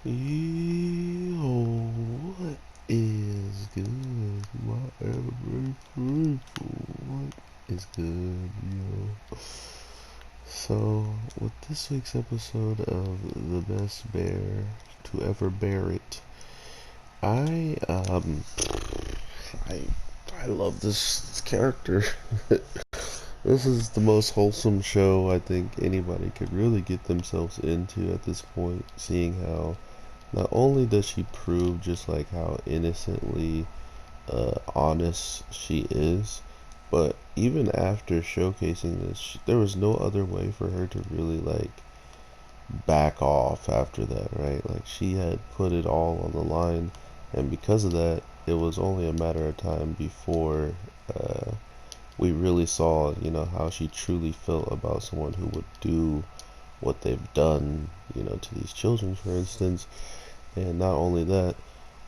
Yo, what is good, my every people? What is good, yo? So, with this week's episode of The Best Bear to Ever Bear It, I, um, I, I love this character. This is the most wholesome show I think anybody could really get themselves into at this point, seeing how not only does she prove just like how innocently honest she is, but even after showcasing this, there was no other way for her to really like back off after that, right? Like she had put it all on the line, and because of that, it was only a matter of time before we really saw, how she truly felt about someone who would do what they've done, to these children, for instance. And not only that,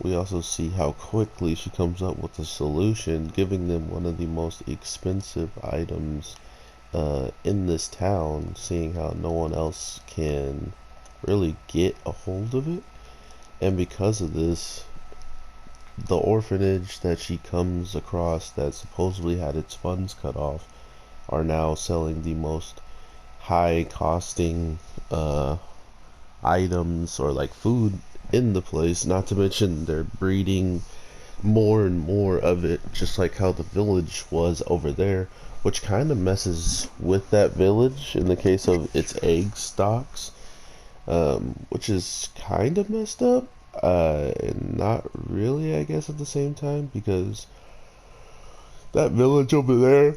we also see how quickly she comes up with a solution, giving them one of the most expensive items in this town, seeing how no one else can really get a hold of it. And because of this, the orphanage that she comes across that supposedly had its funds cut off are now selling the most high costing items or like food in the place. Not to mention they're breeding more and more of it, just like how the village was over there, which kind of messes with that village in the case of its egg stocks, which is kind of messed up. And not really, I guess, at the same time, because that village over there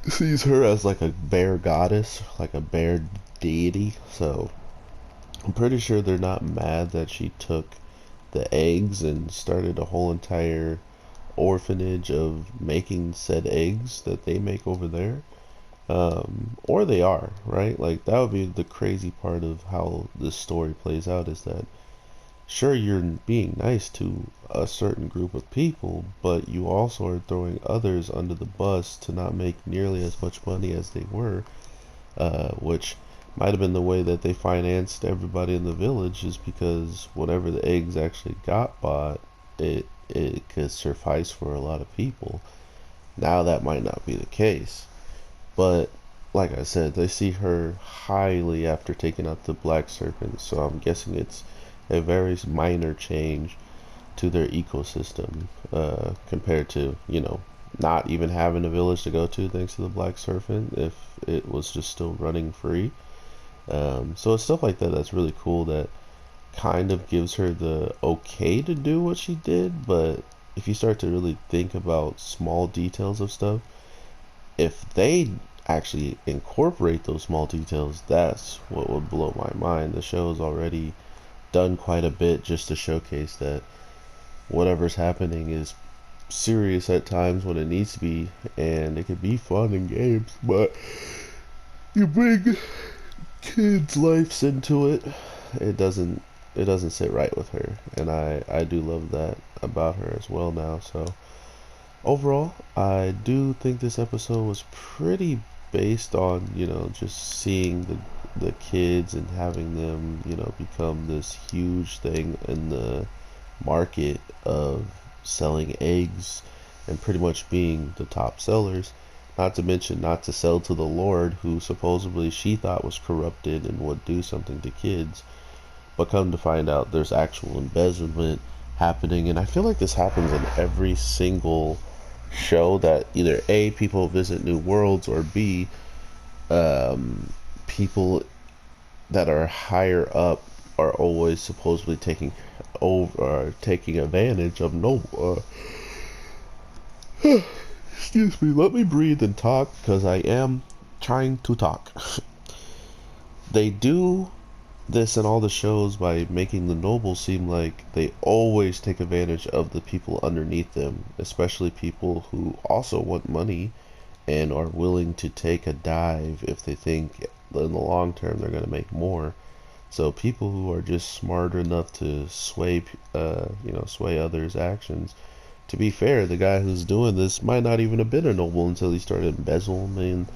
sees her as like a bear goddess, like a bear deity. So I'm pretty sure they're not mad that she took the eggs and started a whole entire orphanage of making said eggs that they make over there. Or they are, right? Like, that would be the crazy part of how this story plays out, is that sure, you're being nice to a certain group of people, but you also are throwing others under the bus to not make nearly as much money as they were, which might have been the way that they financed everybody in the village, is because whenever the eggs actually got bought, it could suffice for a lot of people. Now that might not be the case, but like I said, they see her highly after taking out the black serpent, so I'm guessing it's a very minor change to their ecosystem compared to, not even having a village to go to thanks to the black serpent if it was just still running free. So it's stuff like that that's really cool, that kind of gives her the okay to do what she did. But if you start to really think about small details of stuff, if they actually incorporate those small details, that's what would blow my mind. The show's already done quite a bit just to showcase that whatever's happening is serious at times when it needs to be, and it could be fun and games, but you bring kids' lives into it, it doesn't it doesn't sit right with her, and I do love that about her as well now. So overall, I do think this episode was pretty based on, just seeing the kids and having them, become this huge thing in the market of selling eggs and pretty much being the top sellers. Not to mention not to sell to the Lord, who supposedly she thought was corrupted and would do something to kids, but come to find out there's actual embezzlement happening. And I feel like this happens in every single show, that either A, people visit new worlds, or B, people that are higher up are always supposedly taking over or taking advantage of noble. Excuse me, let me breathe and talk because I am trying to talk. They do this in all the shows by making the nobles seem like they always take advantage of the people underneath them, especially people who also want money and are willing to take a dive if they think in the long term they're going to make more. So people who are just smart enough to sway others' actions. To be fair, the guy who's doing this might not even have been a noble until he started embezzling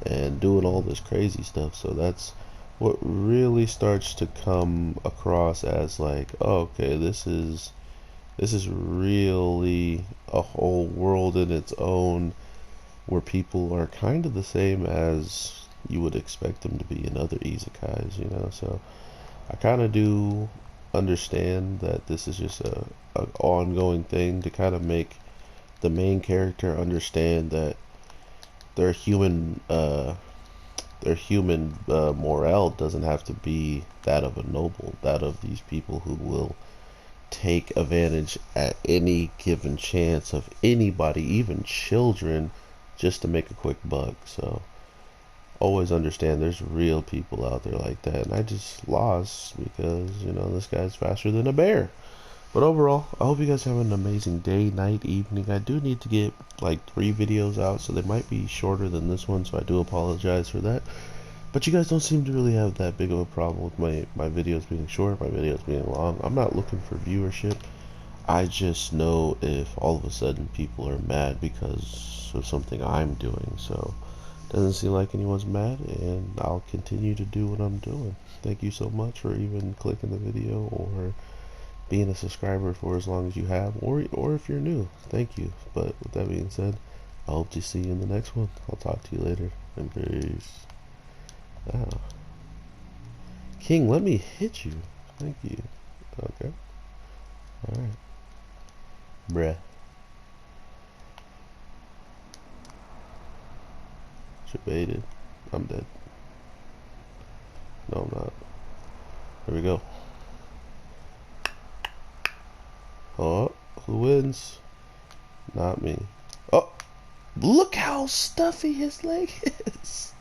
and doing all this crazy stuff. So that's what really starts to come across as like, oh, okay, this is really a whole world in its own, where people are kind of the same as you would expect them to be in other isekais, you know. So I kind of do understand that this is just a ongoing thing to kind of make the main character understand that their human morale doesn't have to be that of a noble, that of these people who will take advantage at any given chance of anybody, even children, just to make a quick buck. So always understand there's real people out there like that, and I just lost because, you know, this guy's faster than a bear. But overall, I hope you guys have an amazing day, night, evening. I do need to get like 3 videos out, so they might be shorter than this one, so I do apologize for that. But you guys don't seem to really have that big of a problem with my videos being short, my videos being long. I'm not looking for viewership. I just know if all of a sudden people are mad because of something I'm doing. So doesn't seem like anyone's mad, and I'll continue to do what I'm doing. Thank you so much for even clicking the video or being a subscriber for as long as you have, or if you're new, thank you. But with that being said, I hope to see you in the next one. I'll talk to you later, and peace. Ah. King, let me hit you. Thank you. Okay. Alright. Bruh. She baited. I'm dead. No, I'm not. Here we go. Oh, who wins? Not me. Oh, look how stuffy his leg is.